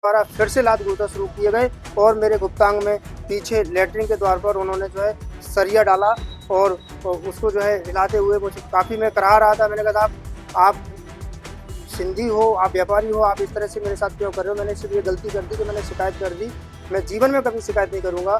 द्वारा फिर से लात घूंसा शुरू किए गए और मेरे गुप्तांग में पीछे लेटरिन के द्वार पर उन्होंने जो है सरिया डाला और उसको जो है हिलाते हुए मुझे काफ़ी मैं करा रहा था। मैंने कहा आप सिंधी हो, आप व्यापारी हो, आप इस तरह से मेरे साथ क्यों कर रहे हो। मैंने सिर्फ ये गलती कर दी कि मैंने शिकायत कर दी, मैं जीवन में कभी शिकायत नहीं करूँगा।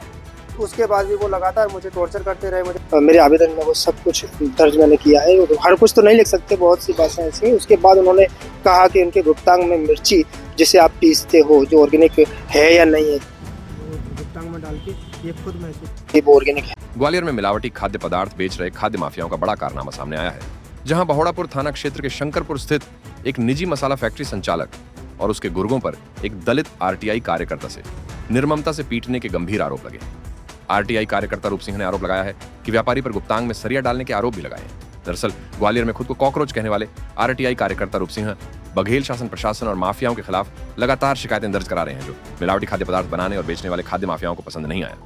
उसके बाद भी वो लगातार मुझे टॉर्चर करते रहे। मुझे मेरे आवेदन में वो सब कुछ दर्ज मैंने किया है, हर कुछ तो नहीं लिख सकते, बहुत सी बातें ऐसी हैं। उसके बाद उन्होंने कहा कि उनके गुप्तांग में मिर्ची जिसे आप पीसते हो जो ऑर्गेनिक है या नहीं है, गुप्तांग में डाल के ये खुद महसूस वो ऑर्गेनिक है। ग्वालियर में मिलावटी खाद्य पदार्थ बेच रहे खाद्य माफियाओं का बड़ा कारनामा सामने आया है, जहां बहोड़ापुर थाना क्षेत्र के शंकरपुर स्थित एक निजी मसाला फैक्ट्री संचालक और उसके गुर्गों पर एक दलित आरटीआई कार्यकर्ता से निर्ममता से पीटने के गंभीर आरोप लगे। आरटीआई कार्यकर्ता रूप सिंह ने आरोप लगाया है कि व्यापारी पर गुप्तांग में सरिया डालने के आरोप भी लगाए हैं। दरअसल ग्वालियर में खुद को कॉकरोच कहने वाले आरटीआई कार्यकर्ता रूप सिंह बघेल शासन प्रशासन और माफियाओं के खिलाफ लगातार शिकायतें दर्ज करा रहे हैं, जो मिलावटी खाद्य पदार्थ बनाने और बेचने वाले खाद्य माफियाओं को पसंद नहीं आया।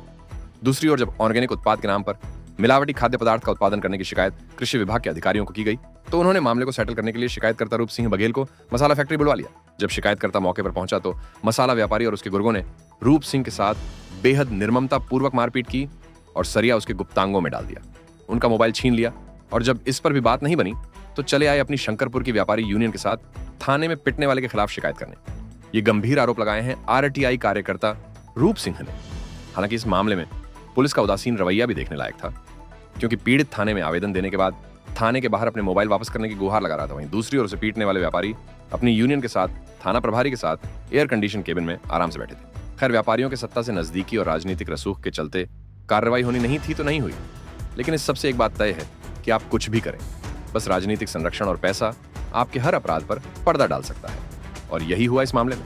दूसरी ओर जब ऑर्गेनिक उत्पाद के नाम पर मिलावटी खाद्य पदार्थ का उत्पादन करने की शिकायत कृषि विभाग के अधिकारियों को की गई, तो उन्होंने मामले को सेटल करने के लिए शिकायतकर्ता रूप सिंह बघेल को मसाला फैक्ट्री बुलवा लिया। जब शिकायतकर्ता मौके पर पहुंचा तो मसाला व्यापारी और उसके गुर्गों ने रूप सिंह के साथ बेहद निर्ममता पूर्वक मारपीट की और सरिया उसके गुप्तांगों में डाल दिया, उनका मोबाइल छीन लिया। और जब इस पर भी बात नहीं बनी तो चले आए अपनी शंकरपुर की व्यापारी यूनियन के साथ थाने में पिटने वाले के खिलाफ शिकायत करने। ये गंभीर आरोप लगाए हैं आरटीआई कार्यकर्ता रूप सिंह ने। हालांकि इस मामले में पुलिस का उदासीन रवैया भी देखने लायक था, क्योंकि पीड़ित थाने में आवेदन देने के बाद थाने के बाहर अपने मोबाइल वापस करने की गुहार लगा रहा था। वहीं दूसरी ओर से पीटने वाले व्यापारी अपनी यूनियन के साथ थाना प्रभारी के साथ एयर कंडीशन केबिन में आराम से बैठे थे। खैर, व्यापारियों के सत्ता से नजदीकी और राजनीतिक रसूख के चलते कार्रवाई होनी नहीं थी तो नहीं हुई, लेकिन इस सबसे एक बात तय है कि आप कुछ भी करें, बस राजनीतिक संरक्षण और पैसा आपके हर अपराध पर पर्दा डाल सकता है, और यही हुआ इस मामले में।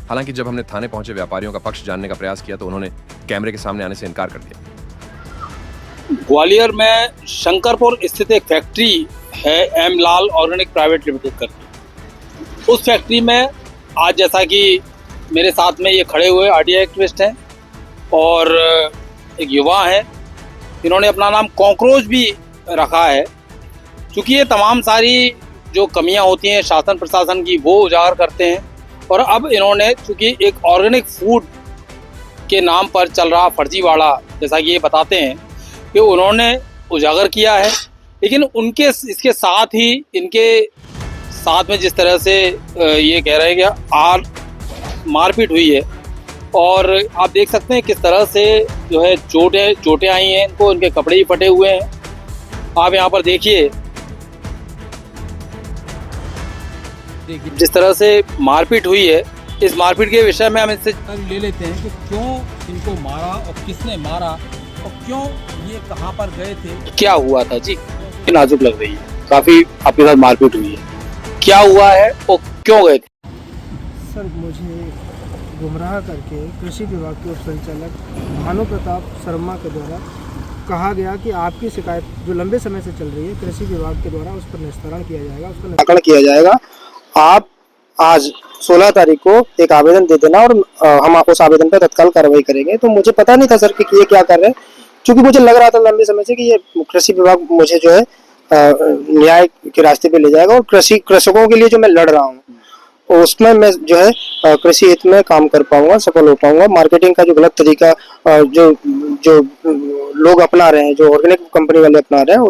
हालांकि जब हमने थाने पहुंचे व्यापारियों का पक्ष जानने का प्रयास किया तो उन्होंने कैमरे के सामने आने से इनकार कर दिया। ग्वालियर में शंकरपुर स्थित एक फैक्ट्री है, एम लाल ऑर्गेनिक प्राइवेट लिमिटेड करके। उस फैक्ट्री में आज जैसा कि मेरे साथ में ये खड़े हुए आरटीआई एक्टिविस्ट हैं और एक युवा है, इन्होंने अपना नाम कॉकरोच भी रखा है। क्योंकि ये तमाम सारी जो कमियां होती हैं शासन प्रशासन की वो उजागर करते हैं, और अब इन्होंने चूँकि एक ऑर्गेनिक फूड के नाम पर चल रहा फर्जीवाड़ा जैसा कि ये बताते हैं कि उन्होंने उजागर किया है। लेकिन उनके इसके साथ ही इनके साथ में जिस तरह से ये कह रहे हैं कि मारपीट हुई है, और आप देख सकते हैं किस तरह से जो है चोटें आई हैं इनको, इनके कपड़े ही फटे हुए हैं। आप यहाँ पर देखिए जिस तरह से मारपीट हुई है। इस मारपीट के विषय में हम इससे ले लेते हैं कि क्यों इनको मारा और किसने मारा और क्यों ये कहाँ पर गए थे, क्या हुआ था। जी, नाजुक लग रही है, काफी आपके साथ मारपीट हुई है, क्या हुआ है और क्यों गए थे। सर, मुझे गुमराह करके कृषि विभाग के उप संचालक भानु प्रताप शर्मा के द्वारा कहा गया कि आपकी शिकायत जो लंबे समय से चल रही है कृषि विभाग के द्वारा उस पर निस्तारण किया जाएगा, उसका निराकरण किया जाएगा। आप आज 16 तारीख को एक आवेदन दे देना और हम उस आवेदन पर तत्काल कार्रवाई करेंगे। तो मुझे पता नहीं था सर कि ये क्या कर रहे हैं, क्योंकि मुझे लग रहा था लंबे समय से कि ये कृषि विभाग मुझे जो है न्याय के रास्ते पे ले जाएगा, और कृषकों के लिए जो मैं लड़ रहा हूँ उसमें मैं जो है कृषि हित में काम कर पाऊंगा, सफल हो पाऊंगा। मार्केटिंग का जो गलत तरीका जो लोग अपना रहे हैं, जो ऑर्गेनिक कंपनी वाले अपना रहे हैं,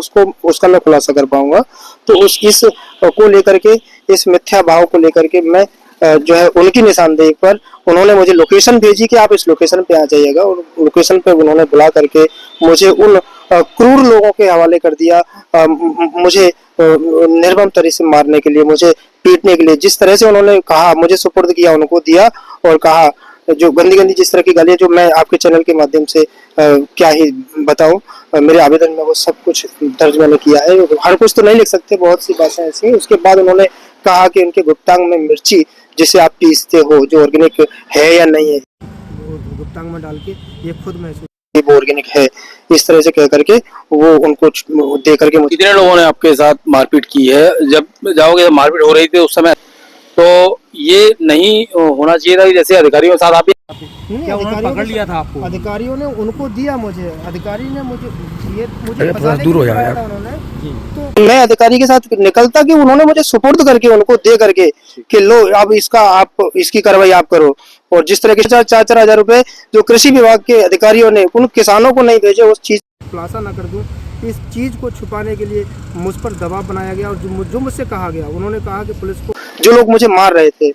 उसका मैं खुलासा कर पाऊंगा। तो इस को लेकर के, इस मिथ्या भाव को लेकर के मैं जो है उनकी निशानदेही पर उन्होंने मुझे लोकेशन भेजी कि आप इस लोकेशन पे आ जाइएगा, और लोकेशन पे उन्होंने बुला करके मुझे उन क्रूर लोगों के हवाले कर दिया। मुझे निर्मम तरीके से मारने के लिए, मुझे पीटने के लिए, जिस तरह से उन्होंने कहा मुझे सुपुर्द किया उनको दिया, और कहा जो गंदी जिस तरह की गालियां जो मैं आपके चैनल के माध्यम से क्या ही बताऊं, मेरे आवेदन में वो सब कुछ दर्ज मैंने किया है। हर कुछ तो नहीं लिख सकते, बहुत सी बातें ऐसी हैं। उसके बाद उन्होंने कहा कि उनके गुप्तांग में मिर्ची जिसे आप पीसते हो जो ऑर्गेनिक है या नहीं है, गुप्तांग में डाल के ये खुद महसूस वो ऑर्गेनिक है, इस तरह से कह करके वो उनको दे करके। कितने लोगों ने आपके साथ मारपीट की है? जब जाओगे मारपीट हो रही थी उस समय? तो ये नहीं होना चाहिए था कि जैसे अधिकारियों के साथ आप नहीं, क्या उन्होंने अधिकारियों पकड़ के लिया था आपको? अधिकारियों ने उनको दिया, मुझे अधिकारी ने मुझे अरे थोड़ा बताने दूर के हो लिए जाओ बुलाया यार। था उन्होंने। जी। तो मैं अधिकारी के साथ निकलता कि उन्होंने मुझे सुपुर्द करके उनको दे करके कि लो अब इसका आप इसकी कार्रवाई आप करो। और जिस तरह के 4-4 हजार रुपए जो कृषि विभाग के अधिकारियों ने उन किसानों को नहीं भेजे, उस चीज खुलासा ना कर दूं, इस चीज को छुपाने के लिए मुझ पर दबाव बनाया गया। और जो मुझसे कहा गया, उन्होंने कहा कि पुलिस को, जो लोग मुझे मार रहे थे,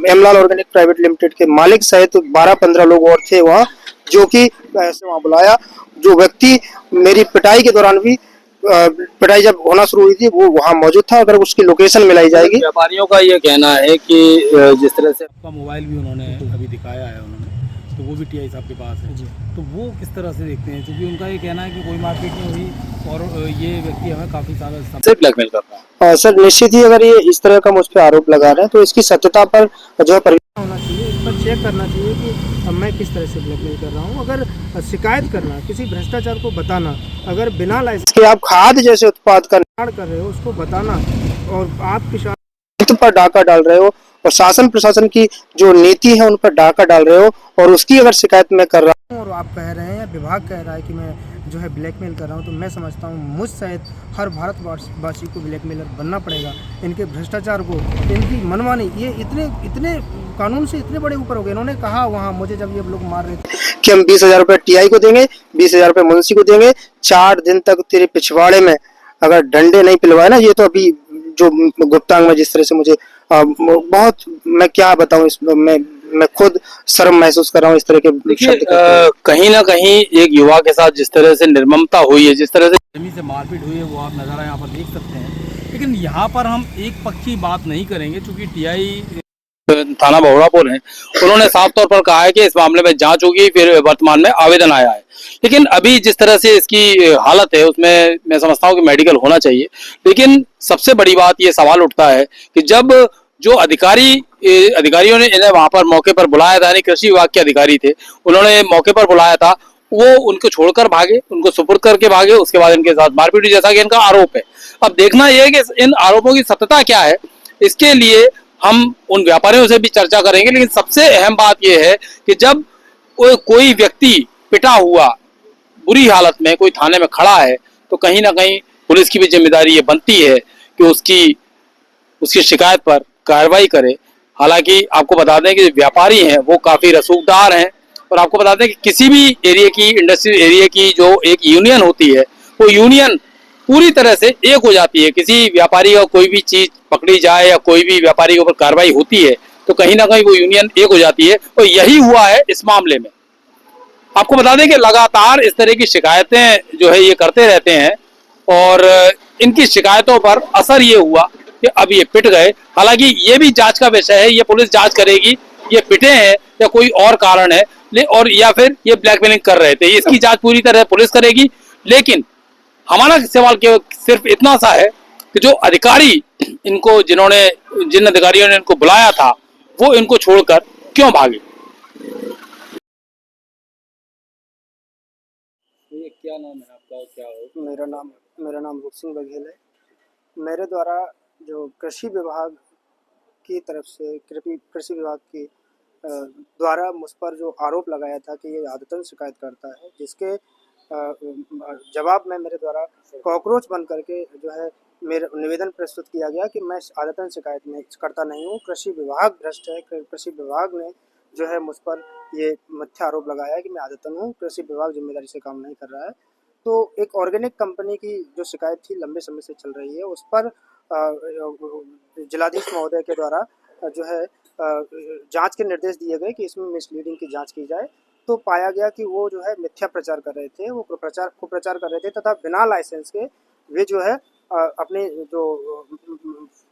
एमलाल ऑर्गेनिक प्राइवेट लिमिटेड के मालिक सहित 12-15 लोग और थे वहाँ, जो कि ऐसे वहाँ बुलाया। जो व्यक्ति मेरी पिटाई के दौरान भी पिटाई जब होना शुरू हुई थी वो वहाँ मौजूद था। अगर उसकी लोकेशन मिलाई जाएगी। व्यापारियों का ये कहना है कि जिस तरह से आपका मोबाइल भी उन्होंने अभी दिखाया है उन्होंने, तो वो भी टीआई साहब के पास है जी। तो वो किस तरह से देखते हैं, क्योंकि उनका ये कहना है कि कोई मारपीट नहीं हुई और ये व्यक्ति हमें काफ़ी सारा से ब्लैकमेल कर रहा है। सर निश्चित ही अगर ये इस तरह का मुझ पर आरोप लगा रहे हैं तो इसकी सत्यता पर जो है होना चाहिए, इस पर चेक करना चाहिए कि मैं किस तरह से ब्लैकमेल कर रहा हूँ। अगर शिकायत करना, किसी भ्रष्टाचार को बताना, अगर बिना लाइसेंस के आप खाद जैसे उत्पाद का निर्माण कर रहे हो उसको बताना, और आप किसान पर डाका डाल रहे हो और शासन प्रशासन की जो नीति है उन पर डाका डाल रहे हो, और उसकी अगर शिकायत मैं कर रहा हूँ और आप कह रहे हैं या विभाग कह रहा है कि मैं जो है ब्लैकमेल कर रहा हूँ, तो मैं समझता हूँ मुझ सहित हर भारतवासी को ब्लैकमेलर बनना पड़ेगा। इनके भ्रष्टाचार को, इनकी मनमानी, ये इतने कानून से इतने बड़े ऊपर हो गए। इन्होंने कहा वहाँ मुझे जब ये लोग मार रहे थे कि हम 20,000 रुपये टीआई को देंगे, 20,000 रुपये मुंशी को देंगे, 4 दिन तक तेरे पिछवाड़े में अगर डंडे नहीं पिलवाए ना। ये तो अभी जो गुप्तांग में जिस तरह से मुझे बहुत, मैं क्या बताऊं, मैं खुद शर्म महसूस कर रहा हूँ इस तरह के शब्द कहते। कहीं ना कहीं एक युवा के साथ जिस तरह से निर्ममता हुई है, जिस तरह से मारपीट हुई है, वो आप नज़ारा यहाँ पर देख सकते हैं। लेकिन यहाँ पर हम एक पक्षी बात नहीं करेंगे, क्योंकि टीआई थाना बहोड़ापुर है, उन्होंने साफ तौर पर कहा है कि इस मामले में जांच होगी, फिर वर्तमान में आवेदन आया है। लेकिन अभी जिस तरह से इसकी हालत है उसमें मैं समझता हूँ कि मेडिकल होना चाहिए। लेकिन सबसे बड़ी बात ये सवाल उठता है कि जब जो अधिकारियों ने इन्हें वहां पर मौके पर बुलाया था, यानी कृषि विभाग के अधिकारी थे, उन्होंने मौके पर बुलाया था, वो उनको छोड़कर भागे, उनको सुपुर्द करके भागे, उसके बाद इनके साथ मारपीट हुई, जैसा कि इनका आरोप है। अब देखना यह है कि इन आरोपों की सत्यता क्या है। इसके लिए हम उन व्यापारियों से भी चर्चा करेंगे। लेकिन सबसे अहम बात यह है कि जब कोई व्यक्ति पिटा हुआ बुरी हालत में कोई थाने में खड़ा है, तो कहीं ना कहीं पुलिस की भी जिम्मेदारी ये बनती है कि उसकी शिकायत पर कार्रवाई करे। हालांकि आपको बता दें कि व्यापारी हैं वो काफी रसूखदार हैं, और आपको बता दें कि किसी भी एरिया की, इंडस्ट्रियल एरिया की जो एक यूनियन होती है, वो यूनियन पूरी तरह से एक हो जाती है। किसी व्यापारी का कोई भी चीज पकड़ी जाए या कोई भी व्यापारी के ऊपर कार्रवाई होती है, तो कहीं ना कहीं वो यूनियन एक हो जाती है, और यही हुआ है इस मामले में। आपको बता दें कि लगातार इस तरह की शिकायतें जो है ये करते रहते हैं, और इनकी शिकायतों पर असर ये हुआ कि अब ये पिट गए। हालांकि ये भी जांच का विषय है, ये पुलिस जांच करेगी ये पिटे हैं या कोई और कारण है, और या फिर ये ब्लैकमेलिंग कर रहे थे, इसकी जांच पूरी तरह पुलिस करेगी। लेकिन हमारा सवाल सिर्फ इतना सा है कि जो अधिकारी जिन अधिकारियों ने इनको बुलाया था, वो इनको छोड़कर क्यों भागे। क्या नाम है आपका, क्या हो? मेरा नाम रुख सिंह बघेल है। मेरे द्वारा जो कृषि विभाग की तरफ से कृषि विभाग की द्वारा मुझ पर जो आरोप लगाया था कि ये आदतन शिकायत करता है, जिसके जवाब में मेरे द्वारा कॉकरोच बन करके जो है मेरा निवेदन प्रस्तुत किया गया कि मैं आदतन शिकायत नहीं करता नहीं हूँ, कृषि विभाग भ्रष्ट है। कृषि विभाग ने जो है मुझ पर ये मिथ्या आरोप लगाया है कि मैं आदतन हूँ, कृषि विभाग जिम्मेदारी से काम नहीं कर रहा है। तो एक ऑर्गेनिक कंपनी की जो शिकायत थी लंबे समय से चल रही है, उस पर जिलाधीश महोदय के द्वारा जो है जांच के निर्देश दिए गए कि इसमें मिसलीडिंग की जांच की जाए। तो पाया गया कि वो जो है मिथ्या प्रचार कर रहे थे, वो कुप्रचार कर रहे थे, तथा बिना लाइसेंस के वे जो है अपने जो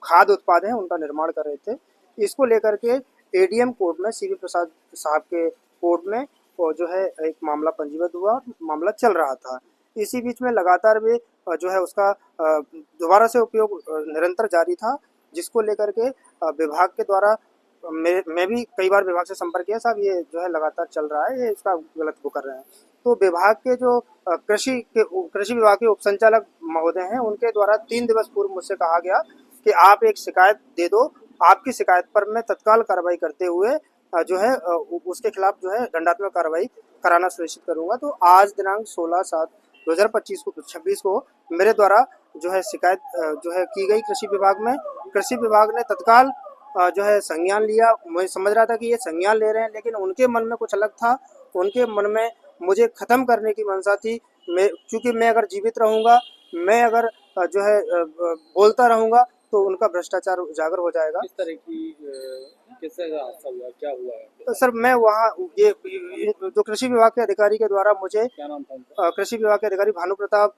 खाद्य उत्पाद हैं उनका निर्माण कर रहे थे। इसको लेकर के एडीएम कोर्ट में, सीवी प्रसाद साहब के कोर्ट में वो जो है एक मामला पंजीबद्ध हुआ, मामला चल रहा था। इसी बीच में लगातार वे जो है उसका दोबारा से उपयोग निरंतर जारी था, जिसको लेकर के विभाग के द्वारा मैं भी कई बार विभाग से संपर्क किया, साहब ये जो है लगातार चल रहा है, ये इसका गलत वो कर रहे हैं। तो विभाग के जो कृषि विभाग के उपसंचालक महोदय हैं, उनके द्वारा 3 दिवस पूर्व मुझसे कहा गया कि आप एक शिकायत दे दो, आपकी शिकायत पर मैं तत्काल कार्रवाई करते हुए जो है उसके खिलाफ जो है दंडात्मक कार्रवाई कराना सुनिश्चित करूंगा। तो आज दिनांक 16/7/2025 को 26 को मेरे द्वारा जो है शिकायत जो है की गई कृषि विभाग में। कृषि विभाग ने तत्काल जो है संज्ञान लिया। मैं समझ रहा था कि ये संज्ञान ले रहे हैं, लेकिन उनके मन में कुछ अलग था। उनके मन में मुझे ख़त्म करने की मंशा थी। क्योंकि मैं अगर जीवित रहूँगा, मैं अगर जो है बोलता रहूँगा तो उनका भ्रष्टाचार उजागर हो जाएगा। किस तरह की किससे हादसा हुआ, क्या हुआ है? तो सर मैं वहाँ ये जो कृषि विभाग के अधिकारी के द्वारा मुझे क्या नाम था उनका? कृषि विभाग के अधिकारी भानु प्रताप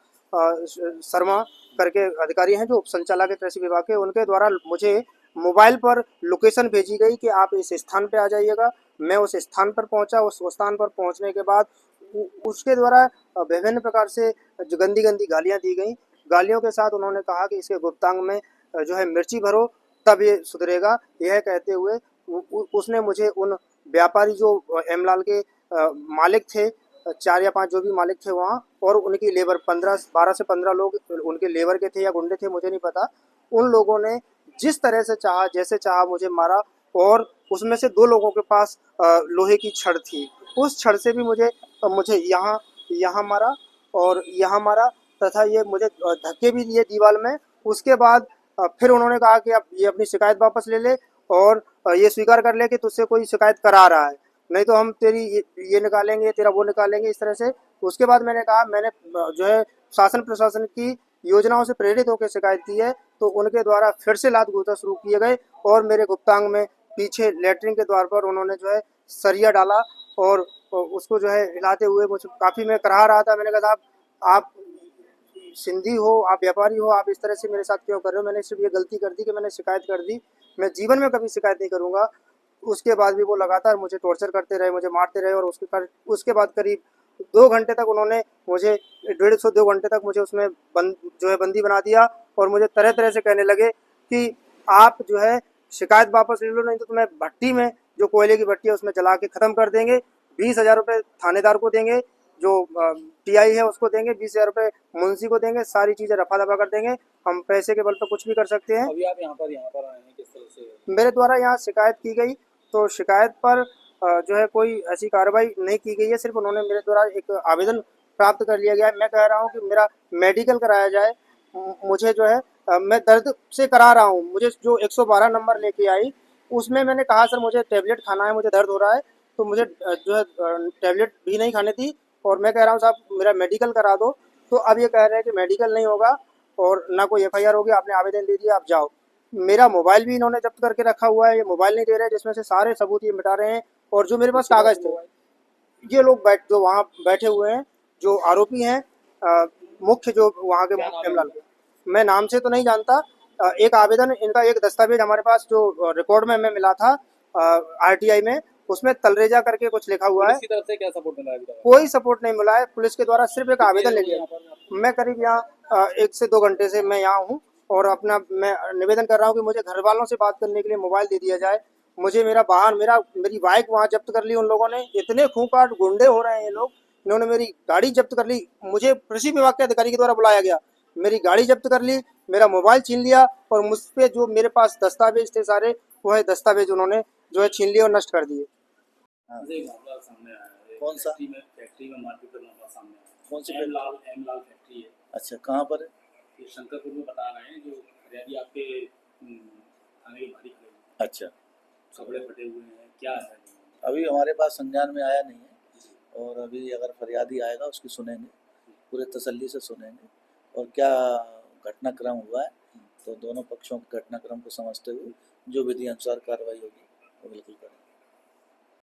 शर्मा करके अधिकारी हैं जो उप संचालक है कृषि विभाग के, उनके द्वारा मुझे मोबाइल पर लोकेशन भेजी गई कि आप इस स्थान पे आ जाइएगा। मैं उस स्थान पर पहुंचा। उस स्थान पर पहुंचने के बाद उसके द्वारा विभिन्न प्रकार से जो गंदी गंदी गालियां दी गई। गालियों के साथ उन्होंने कहा कि इसके गुप्तांग में जो है मिर्ची भरो तब ये सुधरेगा। यह कहते हुए उसने मुझे उन व्यापारी जो एमलाल के मालिक थे, 4 या 5 जो भी मालिक थे वहाँ, और उनकी लेबर 12 से 15 लोग उनके लेबर के थे या गुंडे थे मुझे नहीं पता। उन लोगों ने जिस तरह से चाहा, जैसे चाहा मुझे मारा, और उसमें से 2 लोगों के पास लोहे की छड़ थी। उस छड़ से भी मुझे यहाँ मारा और यहाँ मारा, तथा ये मुझे धक्के भी दिए दीवार में। उसके बाद फिर उन्होंने कहा कि अब ये अपनी शिकायत वापस ले ले और ये स्वीकार कर ले कि तुझसे कोई शिकायत करा रहा है, नहीं तो हम तेरी ये निकालेंगे, तेरा वो निकालेंगे, इस तरह से। उसके बाद मैंने कहा मैंने जो है शासन प्रशासन की योजनाओं से प्रेरित होकर शिकायत की है। तो उनके द्वारा फिर से लात घूंसा शुरू किए गए और मेरे गुप्तांग में पीछे लेटरिन के द्वार पर उन्होंने जो है सरिया डाला और उसको जो है हिलाते हुए मुझे काफ़ी मैं कराह रहा था। मैंने कहा साहब आप सिंधी हो, आप व्यापारी हो, आप इस तरह से मेरे साथ क्यों कर रहे हो? मैंने सिर्फ ये गलती कर दी कि मैंने शिकायत कर दी, मैं जीवन में कभी शिकायत नहीं करूँगा। उसके बाद भी वो लगातार मुझे टॉर्चर करते रहे, मुझे मारते रहे, और उसके बाद करीब 2 घंटे तक उन्होंने मुझे 150 से 2 घंटे तक मुझे उसमें जो है बंदी बना दिया और मुझे तरह तरह से कहने लगे कि आप जो है शिकायत वापस ले लो, नहीं तो तुम्हें भट्टी में जो कोयले की भट्टी है उसमें जला के ख़त्म कर देंगे। 20,000 रुपये थानेदार को देंगे, जो टीआई है उसको देंगे, 20,000 रुपये मुंशी को देंगे, सारी चीज़ें रफा दफा कर देंगे। हम पैसे के बल पर कुछ भी कर सकते हैं। अभी आप यहाँ पर आए हैं, किस तरह से? मेरे द्वारा यहाँ शिकायत की गई, तो शिकायत पर जो है कोई ऐसी कार्रवाई नहीं की गई है। सिर्फ उन्होंने मेरे द्वारा एक आवेदन प्राप्त कर लिया गया है। मैं कह रहा हूँ कि मेरा मेडिकल कराया जाए। मुझे जो है मैं दर्द से करा रहा हूँ। मुझे जो 112 नंबर लेके आई उसमें मैंने कहा सर मुझे टैबलेट खाना है, मुझे दर्द हो रहा है, तो मुझे जो है टैबलेट भी नहीं खाने थी। और मैं कह रहा हूँ साहब मेरा मेडिकल करा दो, तो अब ये कह रहे हैं कि मेडिकल नहीं होगा और ना कोई एफआईआर होगी, आपने आवेदन दे दिया, आप जाओ। मेरा मोबाइल भी इन्होंने जब्त करके रखा हुआ है। ये मोबाइल नहीं दे रहे, जिसमें से सारे सबूत ये मिटा रहे हैं। और जो मेरे पास कागज़ थे, ये लोग जो वहाँ बैठे हुए हैं, जो आरोपी हैं, मुख्य जो वहाँ के एमलाल, मैं नाम से तो नहीं जानता। एक आवेदन इनका, एक दस्तावेज हमारे पास जो रिकॉर्ड में हमें मिला था आरटीआई में, उसमें तलरेजा करके कुछ लिखा हुआ है। किसी तरफ से क्या सपोर्ट मिला है? कोई सपोर्ट नहीं मिला है। पुलिस के द्वारा सिर्फ एक आवेदन ले लिया। मैं करीब यहाँ 1 से 2 घंटे से मैं यहाँ हूँ और अपना मैं निवेदन कर रहा हूँ कि मुझे घर वालों से बात करने के लिए मोबाइल दे दिया जाए। मुझे मेरा वाहन, मेरी बाइक वहाँ जब्त कर ली उन लोगों ने। इतने खूंखार गुंडे हो रहे हैं ये लोग, इन्होंने मेरी गाड़ी जब्त कर ली। मुझे कृषि विभाग के अधिकारी के द्वारा बुलाया गया, मेरी गाड़ी जब्त कर ली, मेरा मोबाइल छीन लिया और मुझ पर जो मेरे पास दस्तावेज थे सारे, वो है दस्तावेज उन्होंने जो है छीन लिए और नष्ट कर दिए। मामला सामने आया है। कौन सा? फैक्ट्री में मारपीट का मामला सामने आया है। कौन सी एमलाल फैक्ट्री है। अच्छा, कहाँ पर है? ये शंकरपुर में बता रहे हैं, जो हरियाली आपके थाने के बाहर खड़े हैं। अच्छा, कपड़े फटे हुए हैं, क्या है? अभी हमारे पास संज्ञान में आया नहीं है और अभी अगर फरियादी आएगा उसकी सुनेंगे, पूरे तसल्ली से सुनेंगे और क्या घटनाक्रम हुआ है तो दोनों पक्षों के घटनाक्रम को समझते हुए जो विधि अनुसार कार्रवाई होगी वो बिल्कुल करेंगे।